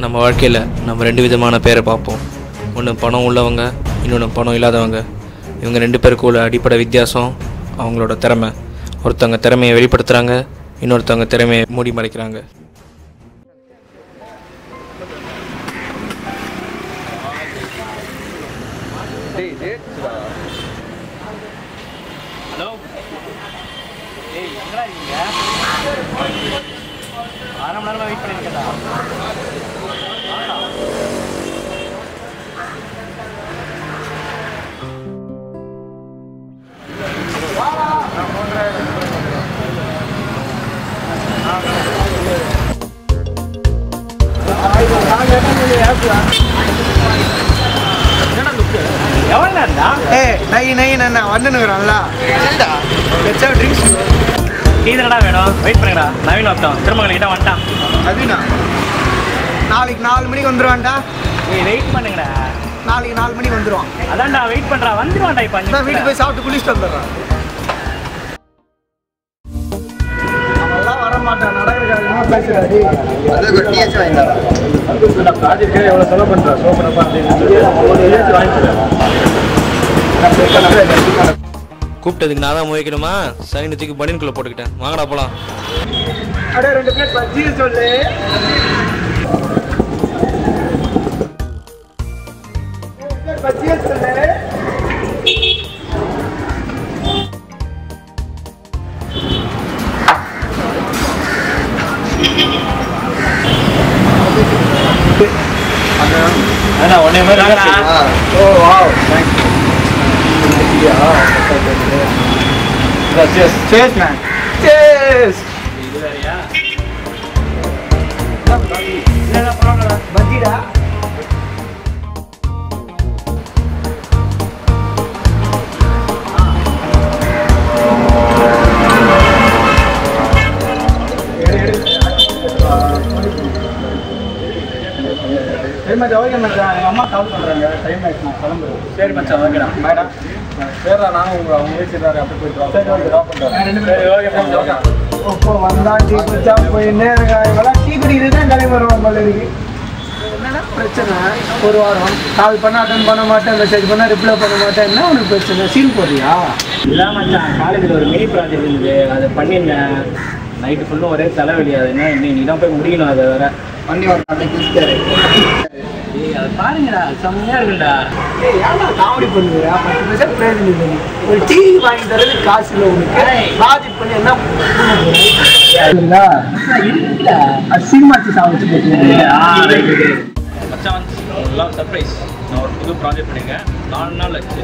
நம்ம வாழ்க்கையில் நம்ம 2 விதமான பேரை பார்ப்போம். ஒன்று பணம் உள்ளவங்க, இன்னொன்று பணம் இல்லாதவங்க. இவங்க 2 பேருக்குள்ள அடிப்படை வித்தியாசம் அவங்களோட திறமை. ஒருத்தவங்க திறமையை வெளிப்படுத்துகிறாங்க, இன்னொருத்தவங்க திறமையை மூடி மறைக்கிறாங்க. ஹலோ, ஏய் எங்கடா இருக்கீங்க? 1/2 மணி நேரமாக வெயிட் பண்ணியிருக்கேன்டா. எவ்வளோண்ணா? நை வந்துனுக்குறான்ல ட்ரிங்க்ஸ் நீ தானடா வேணும்? வெயிட் பண்ணுங்கடா. நவீன் வந்தான், திரும்ப கிட்ட வந்துட்டான். அதுண்ணா நாளைக்கு 4 மணிக்கு வந்துடுவான்டா. நீ வெயிட் பண்ணுங்கடா. நாளைக்கு 4 மணிக்கு வந்துடுவான். அதான்டா வெயிட் பண்ணுறா, வந்துடுவான்டா. இப்போ வீட்டுக்கு போய் சாப்பிட்டு குளிச்சுட்டு வந்துடுறான். அவெல்லாம் வர மாட்டான், நடக்கிறதுக்காக பேசுறாரு. ப்ராஜெக்ட் எவ்வளோ செலவு பண்ணுறா? கூப்பிட்டதுக்கு நான் தான் முயக்கணுமா? சரின்னு தூக்கி பனியனுக்குள்ளே போட்டுக்கிட்டேன். வாங்கடா போகலாம். அப்படியே 2 பிளேட் பஜ்ஜி சொல்லு. பஜ்ஜியை சொல்லு. அண்ணா ஒன்றே மாதிரி. ஓ wow, thanks. Cheers man. Cheers. இது வேறையா? இல்லைடா, பரவாயில்லடா. பஜ்ஜிடா. சரி மச்சான், ஓகே மச்சான். எங்கள் அம்மா கால் பண்ணுறாங்க, டைம் ஆயிடுச்சு, நான் கிளம்புறேன். சரி மச்சான், ஓகேடா. மேடம் சரிடா, நானும் அவங்க பேசிடுறாரு, அப்படி போயிட்டு சரி ஓகே ட்ராப் பண்ணுறேன். சரி ஓகே ஓகே. இப்போ வந்தா டீ குடிச்சா போயின்னு இவெல்லாம் டீ குடிக்கிறது தான் கிளம்பி வருவாங்க போல இருக்கு. என்னடா பிரச்சனை? ஒரு வாரம் கால் பண்ண அட்டன் பண்ண மாட்டேன், மெசேஜ் பண்ண ரிப்ளை பண்ண மாட்டேன். என்ன உனக்கு பிரச்சனை? சீன் போடுறியா? இல்லை மச்சான், காலேஜில் ஒரு மினி ப்ராஜெக்ட் இருந்தது, அதை பண்ணியிருந்தேன். நைட்டு ஃபுல்லும் ஒரே தலைவலி. அது என்ன இன்னும் நீ தான் போய் முடிக்கணும். அதை வேற பண்ணி ஒரு கிறிஸ்டாரு. ஏய் அதை பாருங்கடா, செம்மையாக இருக்குண்டா. ஏய் ஏன்டா காமெடி பண்ணுவியா? 10 பைசா பிரயோஜனம் இல்லை. ஒரு டீ வாங்கி தரது காசு இல்லை உனக்கு. ப்ராஜெக்ட் பண்ணி என்ன இருக்குடா? சினிமாச்சு சாப்பிட்டு போட்டு மச்சான் எல்லாம் சர்ப்ரைஸ். நான் ஒரு புது ப்ராஜெக்ட் பண்ணியிருக்கேன். 4 நாள் ஆச்சு.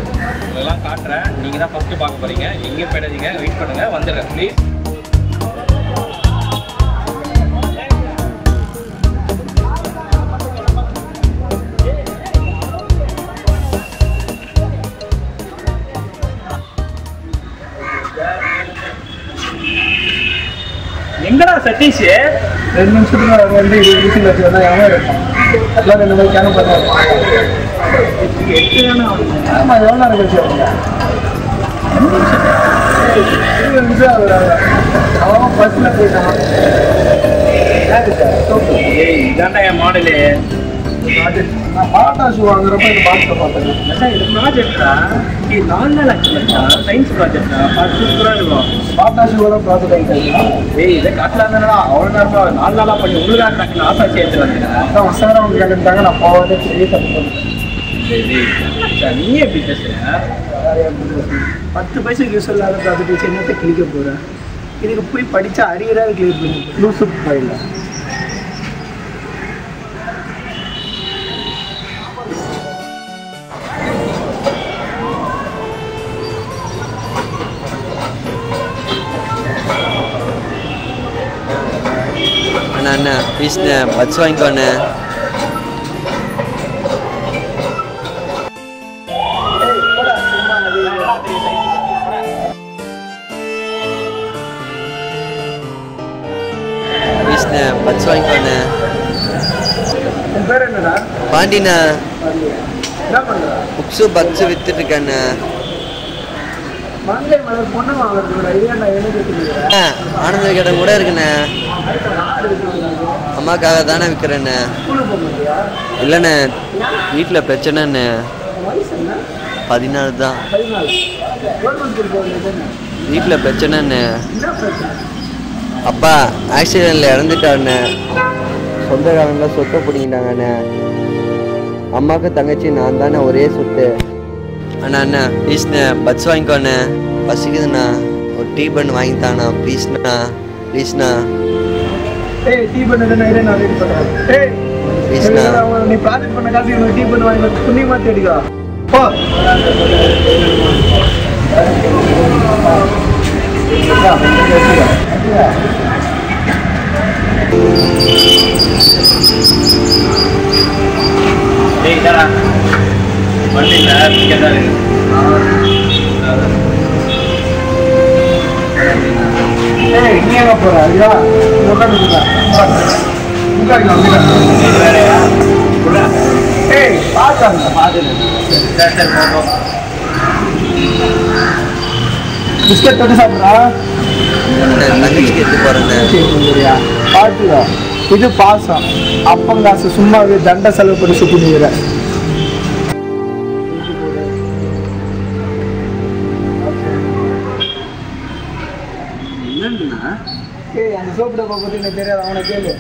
இதெல்லாம் காட்டுறேன். நீங்கள் தான் ஃபஸ்ட்டு பார்க்க போகிறீங்க. எங்கேயும் போயிடாதீங்க, வெயிட் பண்ணுங்கள், வந்துடுறேன் ப்ளீஸ். எங்கடா சதீஷ்? 2 நிமிஷத்துக்கு வந்து ஈஸி வச்சு வந்தால் எவன் இருப்பான்? அதெல்லாம் 2 மணிக்கு கேன பண்ணுவாங்க. 8 தானே ஆகுது. ஆமாம், எவ்வளோ நேரம் கழிச்சு வருங்க? 20 நிமிஷம் ஆகுது. அவன் பஸ்ஸில் போயிட்டான். ஏய் இதாண்டா என் மாடலு. நான் பாட்டா ஷூ வாங்குறப்ப இந்த பாட்டில் பார்த்தேன். மச்சான் இது ப்ராஜெக்டா? ஏய் 4 நாள் ஆச்சு மச்சான். சயின்ஸ் ப்ராஜெக்டா? பார்த்து சூப்பராக இருக்கும். பாட்டா ஷூவெல்லாம் ப்ராஜெக்ட் ஆகிட்டாங்க. ஏய் இதை காட்டலாம் தானடா. அவ்வளோ நேரமா 4 நாளாக பண்ணி உங்களுக்கு டக்குன்னு ஆசாச்சி எடுத்து வந்துடா. அதான் வசரம் அவங்க கேட்டுட்டாங்க. நான் போவாதே பெரிய தப்பு பண்ணேன். நீ எப்படி பேசுற? 10 பைசா யூஸ் இல்லாத ப்ராஜெக்ட் வச்சு என்னத்தை கிளிக்க போகிறேன்? இதுக்கு போய் படித்தா அரியராக கிளியர் பண்ணி லூசு போயிடல. அண்ணா அண்ணா ப்ளீஸ்ண்ணே, பட்ஸ் வாங்கிக்கோண்ணே. ப்ளீஸ்ண்ணே, பட்ஸ் வாங்கிக்கோண்ணே. உன் பேர் என்னடா? பாண்டிண்ணா. என்ன பண்ணுற? புக்ஸு பக்ஸு வித்துட்டு இருக்கேண்ணே. மங்கை மலர் பொண்ணு வாங்குறதுல இதே நான் என்ன கேட்டுக்கிறேன். ஆனந்த கடை கூட இருக்குண்ணே. ஆமாம் அம்மாக்காக தானே விற்கிறேண்ணே. ஸ்கூலுக்கு போக மாட்டியா? இல்லைண்ணே, வீட்டில் பிரச்சனைண்ணே. வயசு என்ன? 14 தான். 14. கவர்மெண்ட் ஸ்கூல் போக வேண்டியது. வீட்டில் பிரச்சனைண்ணே. என்ன பிரச்சனை? அப்பா ஆக்சிடெண்ட்டில் இறந்துட்டாருண்ணே. சொந்தக்காரங்களாம் சொத்தை பிடிங்கிட்டாங்கண்ணே. அம்மாவுக்கு தங்கச்சி நான் தானே ஒரே சொத்து. அண்ணா ப்ளீஸ்ண்ணே பட்ஸ் வாங்கிக்கோண்ணே. பசிக்குதுண்ணா, ஒரு டீ பண்ணு வாங்கித்தாண்ணா ப்ளீஸ்ண்ணா. ப்ளீஸ்ண்ணா ஏய் டீ பண்ணு நான் ரெடி பண்றேன். ஏய் ப்ளீஸ்ண்ணா. நீ ப்ராஜெக்ட் பண்ண காசு எனக்கு டீ பண்ணு வாங்கி புண்ணியமா தேடிக்கோ போ. டேய் தரா வண்டியில் இங்கே தான் இருக்கு. ஏய் நீ எங்க போற? ஐயா உட்காந்துருக்கா. ஏய் பாத்தாங்க பிஸ்கட் தொட்டு சாப்பிட்றா. தங்கச்சிக்கு எடுத்து போகிறேண்ணே. பாத்துக்கோ, இது பாசம். அப்பங்காசு சும்மாவே தண்டை செலவு பண்ணி சுத்தி நிற்கிற. ஏய் அந்த சோப்பு டப்பா பத்தி எனக்கு தெரியாது. அவனை கேளு.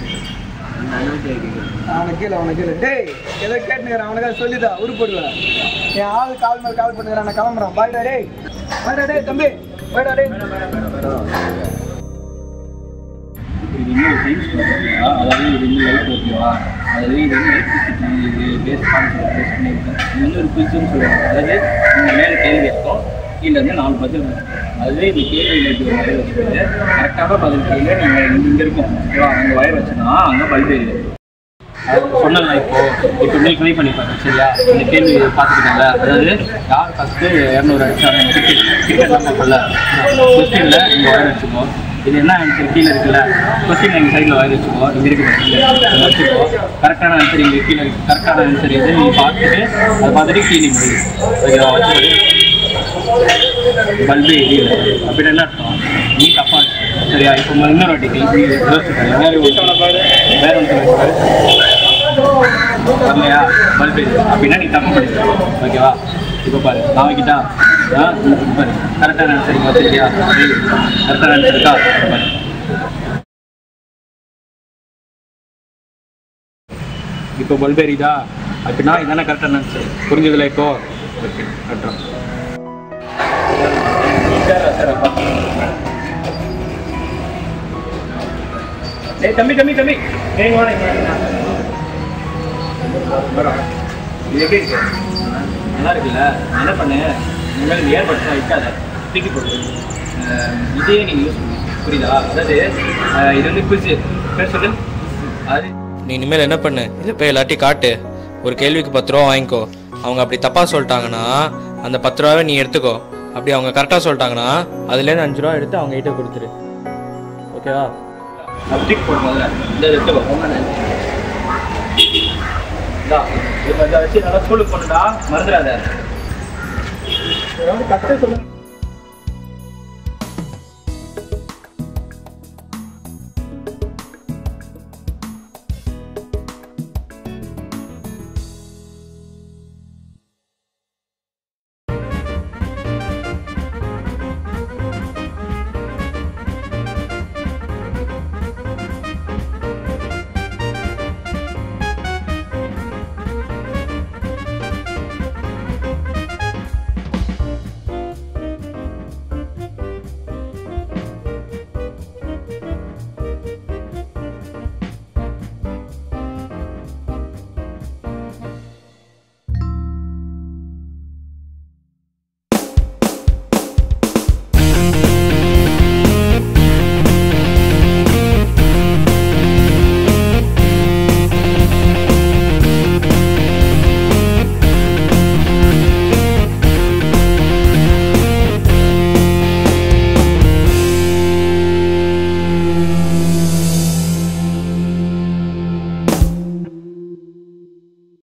அவனை கேளு. டேய் எதை கேட்டுக்கிறேன் அவனுக்காக சொல்லிதா உருப்படுவேன். என் ஆள் கால் மேல் கால் பண்ணுறேன். நான் கிளம்புறேன். பாய்டா டேய். பாய்டா டேய் தம்பி. பாய்டா டேய். இது இன்னும் சயின்ஸ் பார்த்தீங்களா? அதாவது இது இன்னும் லைஃப் ஓகேவா? அதாவது இது வந்து இது பேஸ் கான்செப்ட் பேஸ் பண்ணியிருக்கேன். இது வந்து ஒரு குயிஸ்ன்னு சொல்லுவாங்க. அதாவது இந்த மேலே கேள்வி இருக்கும், கீழே வந்து 4 பதில் இருக்கும். அதுவே இந்த கேள்வியில் இப்படி ஒரு வயர் வச்சுட்டு கரெக்டாக பதில் கேள்வி நீங்கள் இங்கே இருக்கும் ஓகேவா? அங்கே வயர் வச்சுன்னா அங்கே பல்பு எரியுது. சொன்னல இப்போ நீ ட்ரை பண்ணி பாருங்க சரியா? இந்த கேள்வி பார்த்துக்கிட்டாங்க. அதாவது யார் ஃபஸ்ட்டு 200 அடிச்சாங்க கிரிக்கெட் பார்க்கல கொஸ்டினில் இங்கே வயர் வச்சுக்கோ. இது என்ன ஆன்சர் கீழே இருக்குல்ல, கொஸ்டின் எங்கள் சைடில் வயர் வச்சுக்கோ. இங்கே இருக்கு வச்சுக்கோ. கரெக்டான ஆன்சர் இங்கே கீழே இருக்குது. கரெக்டான ஆன்சர் எது நீ பார்த்துட்டு அதை பார்த்துட்டு கீழே முடியும் ஓகேவா? வச்சு பல்பு எரியல அப்படின்னு என்ன அர்த்தம்? நீ தப்பா சரியா? இப்போ இன்னொரு வாட்டி வேற ஒன்று வரலையா பல்பு அப்படின்னா நீ தப்பு பண்ணிக்க ஓகேவா? இப்போ பாரு நான் வைக்கிட்டா பாரு கரெக்டான ஆன்சர் இங்கே வச்சிருக்கியா? கரெக்டான ஆன்சர் இருக்கா? பாரு இப்போ பல்பு எரியுதா அப்படின்னா இதானே கரெக்டான ஆன்சர். புரிஞ்சதில்ல இப்போ? ஓகே கரெக்டாக. ஏய் தம்பி ஏங்க வாங்க இது எப்படி இருக்கு? நல்லா இருக்குல்ல? என்ன பண்ணு, இனிமேல் இந்த ஏர்பட்ஸ் வைக்காத, தூக்கி போட்டு இதே நீங்கள் யூஸ் பண்ணி புரியுதா? அதாவது இது வந்து குவிஸ் பேர் சொல்லு. அது நீ இனிமேல் என்ன பண்ணு, இதை போய் எல்லாத்தையும் காட்டு. ஒரு கேள்விக்கு 10 ரூபா வாங்கிக்கோ. அவங்க அப்படி தப்பாக சொல்லிட்டாங்கன்னா அந்த 10 ரூபாவை நீ எடுத்துக்கோ. அப்படி அவங்க கரெக்டாக சொல்லிட்டாங்கன்னா அதுலேருந்து 5 ரூபா எடுத்து அவங்க கிட்ட கொடுத்துரு. ஓகேவா? தூக்கி போட்டு முதல்ல இந்த எடுத்துக்கோ. இதை வச்சு நல்லா ஸ்கூலுக்கு போட்டுடா, மறந்துடாத. கரெக்டாக சொல்லுங்க.